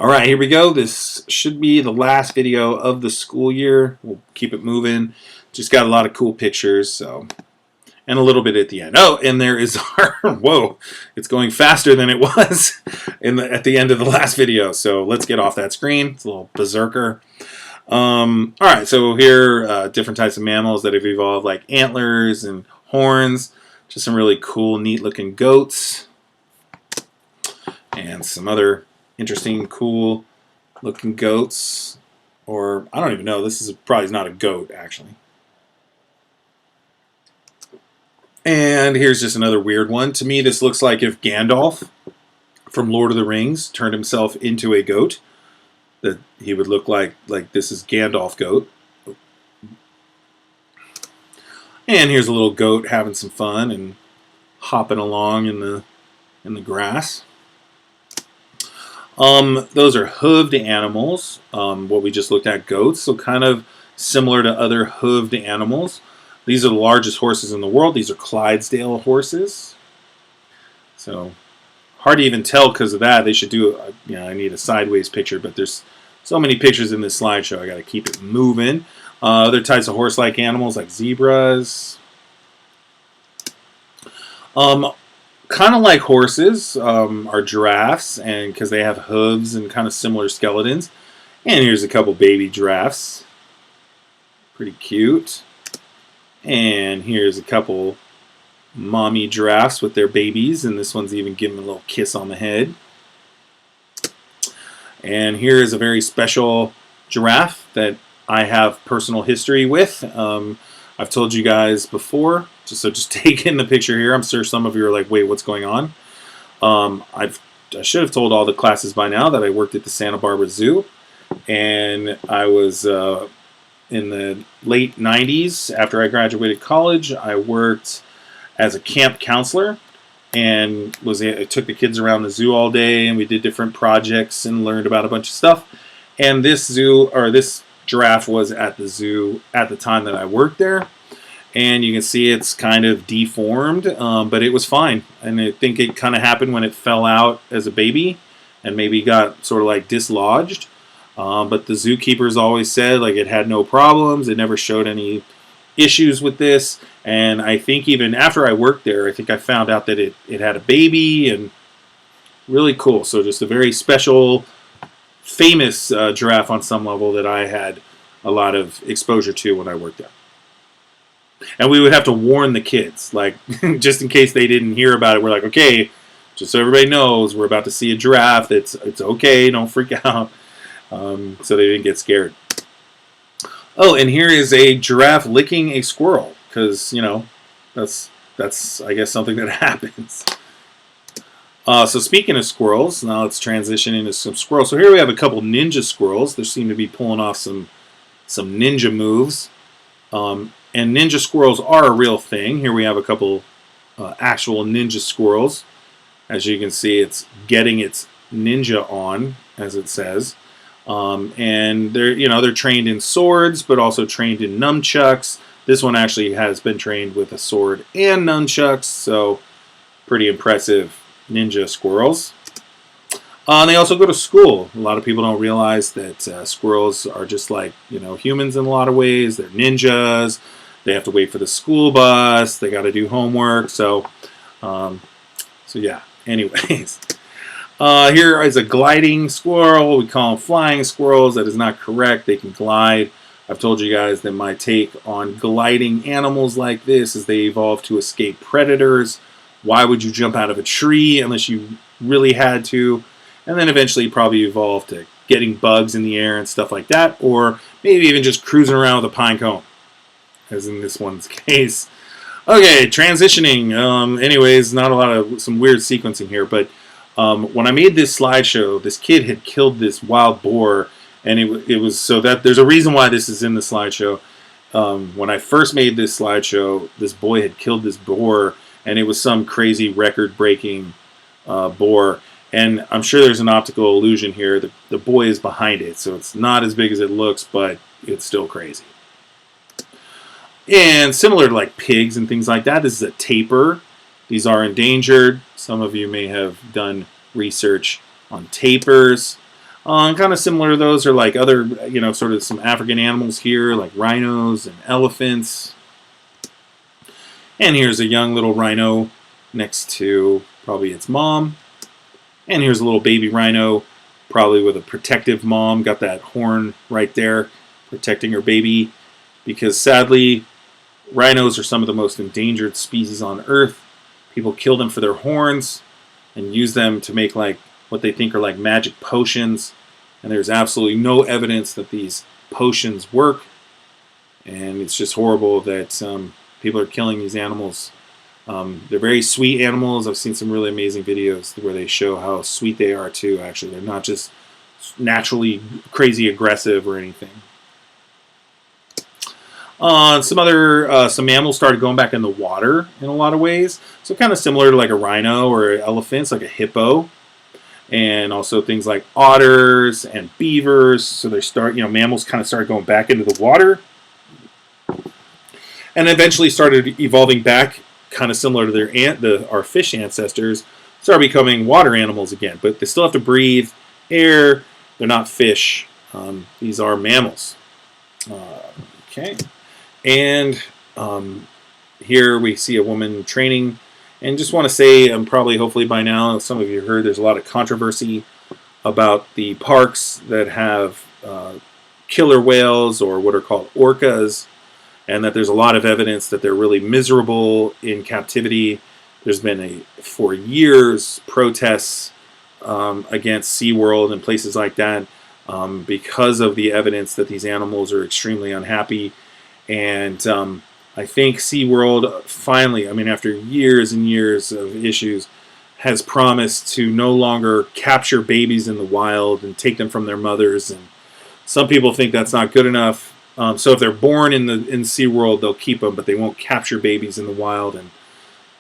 All right, here we go. This should be the last video of the school year. We'll keep it moving. Just got a lot of cool pictures, so, and a little bit at the end. Oh, and there is our, whoa, it's going faster than it was at the end of the last video. So let's get off that screen. It's a little berserker. All right, so here, different types of mammals that have evolved, like antlers and horns. Just some really cool, neat-looking goats. And some other interesting, cool looking goats. Or, I don't even know, this is probably not a goat, actually. And here's just another weird one. To me, this looks like if Gandalf from Lord of the Rings turned himself into a goat, that he would look like this is Gandalf goat. And here's a little goat having some fun and hopping along in the grass. Those are hooved animals, what we just looked at, goats, so kind of similar to other hooved animals. These are the largest horses in the world. These are Clydesdale horses. So hard to even tell because of that. They should do, I need a sideways picture, but there's so many pictures in this slideshow. I got to keep it moving. Other types of horse-like animals like zebras. Kind of like horses are giraffes, and because they have hooves and kind of similar skeletons. And here's a couple baby giraffes. Pretty cute. And here's a couple mommy giraffes with their babies, and this one's even giving a little kiss on the head. And here is a very special giraffe that I have personal history with. I've told you guys before, so just take in the picture here. I'm sure some of you are like, wait, what's going on? I should have told all the classes by now that I worked at the Santa Barbara Zoo, and I was in the late 90s. After I graduated college, I worked as a camp counselor and I took the kids around the zoo all day, and we did different projects and learned about a bunch of stuff. And this giraffe was at the zoo at the time that I worked there, and you can see it's kind of deformed, but it was fine. And I think it kind of happened when it fell out as a baby and maybe got sort of like dislodged. But the zookeepers always said like it had no problems. It never showed any issues with this. And I think even after I worked there, I think I found out that it had a baby, and really cool. So just a very special, famous giraffe on some level that I had a lot of exposure to when I worked there. And we would have to warn the kids, like, just in case they didn't hear about it. We're like, okay, just so everybody knows, we're about to see a giraffe. It's okay, don't freak out. So they didn't get scared. Oh, and here is a giraffe licking a squirrel, because, that's I guess something that happens. So speaking of squirrels, now let's transition into some squirrels. So here we have a couple ninja squirrels. They seem to be pulling off some ninja moves. And ninja squirrels are a real thing. Here we have a couple actual ninja squirrels. As you can see, it's getting its ninja on, as it says. And they're trained in swords, but also trained in nunchucks. This one actually has been trained with a sword and nunchucks, so pretty impressive ninja squirrels. They also go to school. A lot of people don't realize that squirrels are just like humans in a lot of ways. They're ninjas. They have to wait for the school bus. They got to do homework. So yeah. Anyways, here is a gliding squirrel. We call them flying squirrels. That is not correct. They can glide. I've told you guys that my take on gliding animals like this is they evolve to escape predators. Why would you jump out of a tree unless you really had to? And then eventually probably evolve to getting bugs in the air and stuff like that, or maybe even just cruising around with a pine cone, as in this one's case. Okay, transitioning. Anyways, not a lot of some weird sequencing here, but when I made this slideshow, this kid had killed this wild boar, and it was so that there's a reason why this is in the slideshow. When I first made this slideshow, this boy had killed this boar, and it was some crazy record-breaking boar. And I'm sure there's an optical illusion here. The boy is behind it, so it's not as big as it looks, but it's still crazy. And similar to like pigs and things like that, this is a tapir. These are endangered. Some of you may have done research on tapirs. And kind of similar to those are like other, sort of some African animals here, like rhinos and elephants. And here's a young little rhino next to probably its mom. And here's a little baby rhino, probably with a protective mom. Got that horn right there, protecting her baby. Because sadly, rhinos are some of the most endangered species on Earth. People kill them for their horns and use them to make like what they think are like magic potions. And there's absolutely no evidence that these potions work. And it's just horrible that people are killing these animals. They're very sweet animals. I've seen some really amazing videos where they show how sweet they are too, actually. They're not just naturally crazy aggressive or anything. Some mammals started going back in the water in a lot of ways. So kind of similar to like a rhino or elephants, like a hippo. And also things like otters and beavers. So they start, mammals kind of started going back into the water. And eventually started evolving back, kind of similar to our fish ancestors, started becoming water animals again. But they still have to breathe air. They're not fish. These are mammals. Okay. And here we see a woman training. And just want to say, hopefully by now, some of you heard there's a lot of controversy about the parks that have killer whales or what are called orcas, and that there's a lot of evidence that they're really miserable in captivity. There's been for years protests against SeaWorld and places like that because of the evidence that these animals are extremely unhappy. And I think SeaWorld finally, after years and years of issues, has promised to no longer capture babies in the wild and take them from their mothers. And some people think that's not good enough. So if they're born in SeaWorld, they'll keep them, but they won't capture babies in the wild. And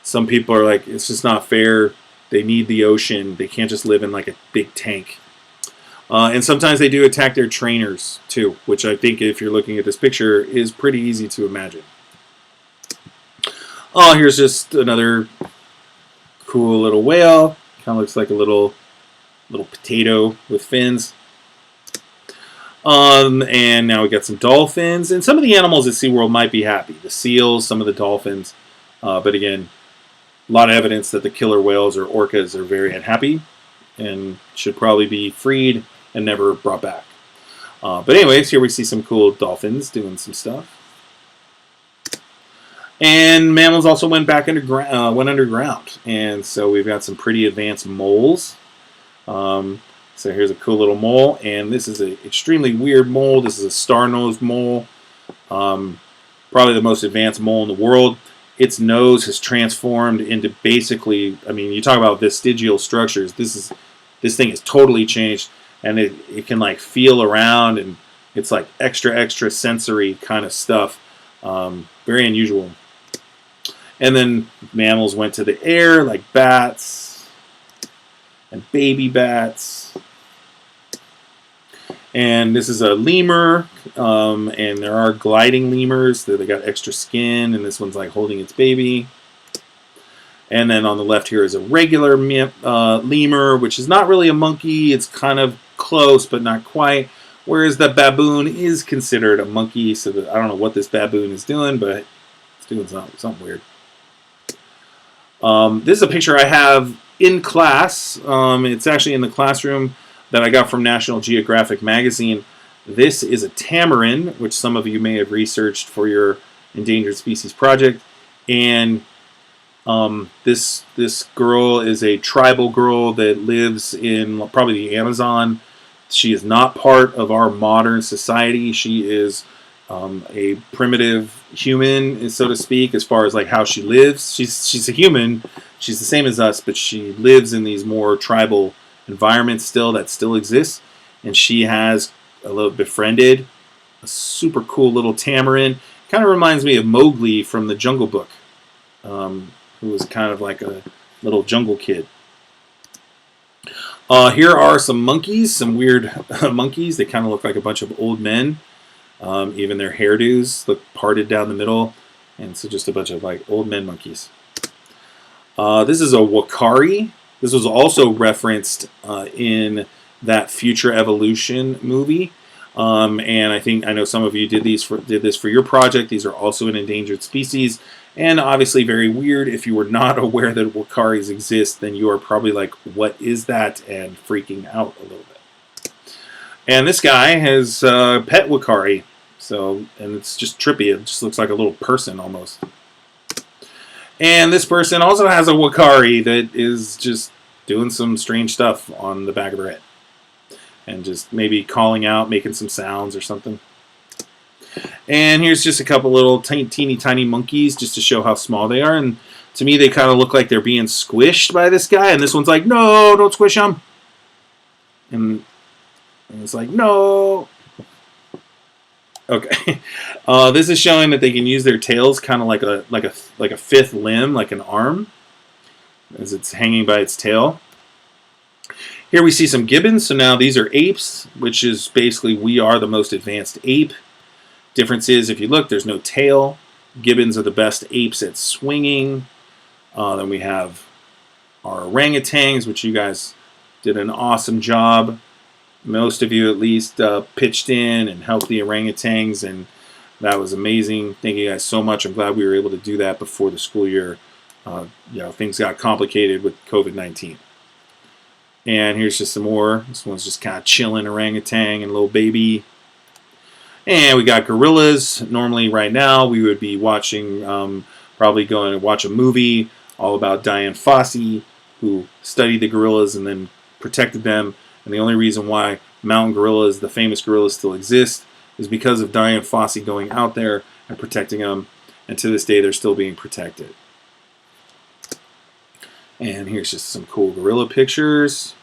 some people are like, it's just not fair. They need the ocean. They can't just live in like a big tank. And sometimes they do attack their trainers too, which I think if you're looking at this picture is pretty easy to imagine. Oh, here's just another cool little whale. Kind of looks like a little potato with fins. And now we got some dolphins. And some of the animals at SeaWorld might be happy. The seals, some of the dolphins. But again, a lot of evidence that the killer whales or orcas are very unhappy and should probably be freed and never brought back. But anyways, here we see some cool dolphins doing some stuff. And mammals also went underground. And so we've got some pretty advanced moles. So here's a cool little mole, and this is an extremely weird mole. This is a star-nosed mole, probably the most advanced mole in the world. Its nose has transformed into basically, you talk about vestigial structures. This thing is totally changed, and it can like feel around, and it's like extra sensory kind of stuff. Very unusual. And then mammals went to the air, like bats and baby bats. And this is a lemur, and there are gliding lemurs. They got extra skin, and this one's like holding its baby. And then on the left here is a regular lemur, which is not really a monkey. It's kind of close, but not quite. Whereas the baboon is considered a monkey, so I don't know what this baboon is doing, but it's doing something weird. This is a picture I have in class. It's actually in the classroom that I got from National Geographic magazine. This is a tamarin, which some of you may have researched for your endangered species project. And this girl is a tribal girl that lives in probably the Amazon. She is not part of our modern society. She is a primitive human, so to speak, as far as like how she lives. She's a human. She's the same as us, but she lives in these more tribal environments that still exist. And she has befriended a super cool little tamarin. Kind of reminds me of Mowgli from the Jungle Book, who was kind of like a little jungle kid. Here are some monkeys, some weird monkeys. They kind of look like a bunch of old men. Even their hairdos look parted down the middle. And so just a bunch of like old men monkeys. This is a wakari. This was also referenced in that Future Evolution movie. And I know some of you did this for your project. These are also an endangered species, and obviously very weird. If you were not aware that Wakaris exist, then you are probably like, "What is that?" and freaking out a little bit. And this guy has pet Wakari, and it's just trippy. It just looks like a little person almost. And this person also has a Wakari that is just doing some strange stuff on the back of their head. And just maybe calling out, making some sounds or something. And here's just a couple little teeny tiny monkeys just to show how small they are. And to me, they kind of look like they're being squished by this guy. And this one's like, no, don't squish them. And it's like, no. Okay. This is showing that they can use their tails kind of like a fifth limb, like an arm, as it's hanging by its tail. Here we see some gibbons. So now these are apes, which is basically we are the most advanced ape. Difference is, if you look, there's no tail. Gibbons are the best apes at swinging. Then we have our orangutans, which you guys did an awesome job. Most of you at least pitched in and helped the orangutans, and that was amazing. Thank you guys so much. I'm glad we were able to do that before the school year. Things got complicated with COVID-19. And here's just some more. This one's just kind of chilling, orangutan and little baby. And we got gorillas. Normally right now we would be watching, probably going to watch a movie all about Dian Fossey, who studied the gorillas and then protected them. And the only reason why mountain gorillas, the famous gorillas, still exist is because of Dian Fossey going out there and protecting them. And to this day, they're still being protected. And here's just some cool gorilla pictures.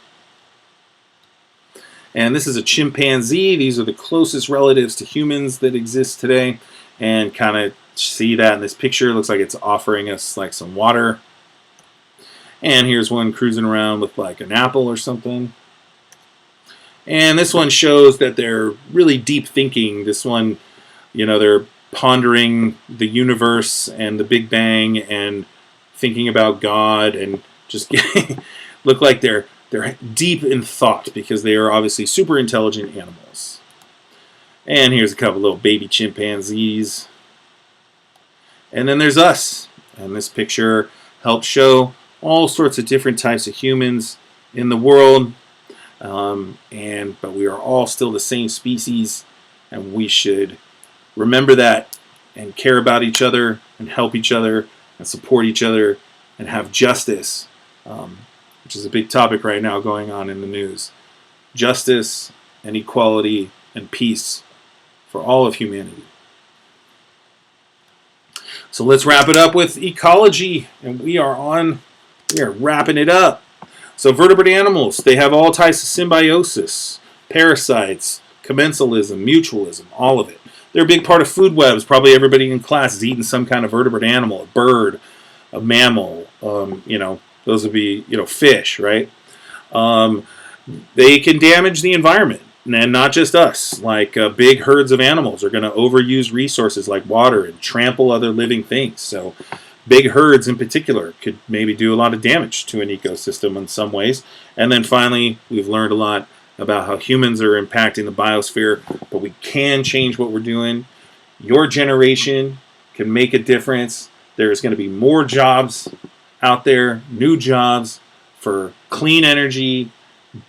And this is a chimpanzee. These are the closest relatives to humans that exist today. And kind of see that in this picture. It looks like it's offering us like some water. And here's one cruising around with like an apple or something. And this one shows that they're really deep thinking. This one, they're pondering the universe and the Big Bang and thinking about God, and just look like they're deep in thought because they are obviously super intelligent animals. And here's a couple little baby chimpanzees. And then there's us. And this picture helps show all sorts of different types of humans in the world. But we are all still the same species, and we should remember that and care about each other and help each other and support each other and have justice, which is a big topic right now going on in the news. Justice and equality and peace for all of humanity. So let's wrap it up with ecology, and we are wrapping it up. So vertebrate animals, they have all types of symbiosis, parasites, commensalism, mutualism, all of it. They're a big part of food webs. Probably everybody in class is eating some kind of vertebrate animal, a bird, a mammal, those would be, fish, right? They can damage the environment, and not just us. Like big herds of animals are going to overuse resources like water and trample other living things. So big herds in particular could maybe do a lot of damage to an ecosystem in some ways. And then finally, we've learned a lot about how humans are impacting the biosphere, but we can change what we're doing. Your generation can make a difference. There's going to be more jobs out there, new jobs for clean energy,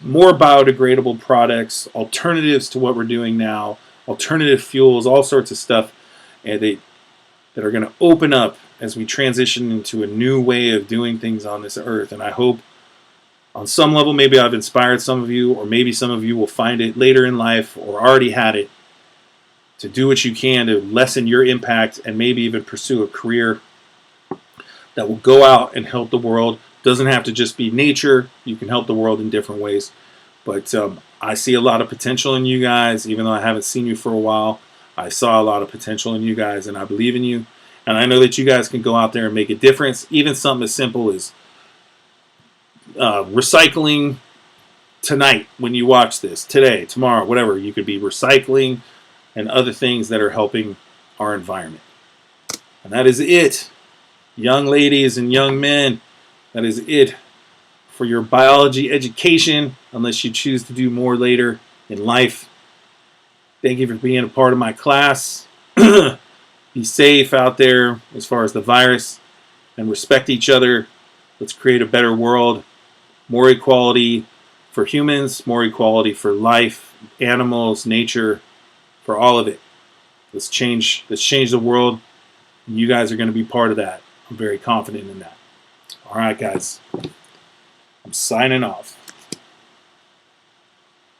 more biodegradable products, alternatives to what we're doing now, alternative fuels, all sorts of stuff that are going to open up as we transition into a new way of doing things on this earth. And I hope on some level, maybe I've inspired some of you, or maybe some of you will find it later in life or already had it, to do what you can to lessen your impact and maybe even pursue a career that will go out and help the world. Doesn't have to just be nature. You can help the world in different ways. But I see a lot of potential in you guys, even though I haven't seen you for a while. I saw a lot of potential in you guys, and I believe in you. And I know that you guys can go out there and make a difference. Even something as simple as recycling tonight when you watch this, today, tomorrow, whatever. You could be recycling and other things that are helping our environment. And that is it. Young ladies and young men, that is it for your biology education, unless you choose to do more later in life. Thank you for being a part of my class. Be safe out there as far as the virus, and respect each other. Let's create a better world. More equality for humans, more equality for life, animals, nature, for all of it. Let's change the world. You guys are going to be part of that. I'm very confident in that. All right, guys. I'm signing off.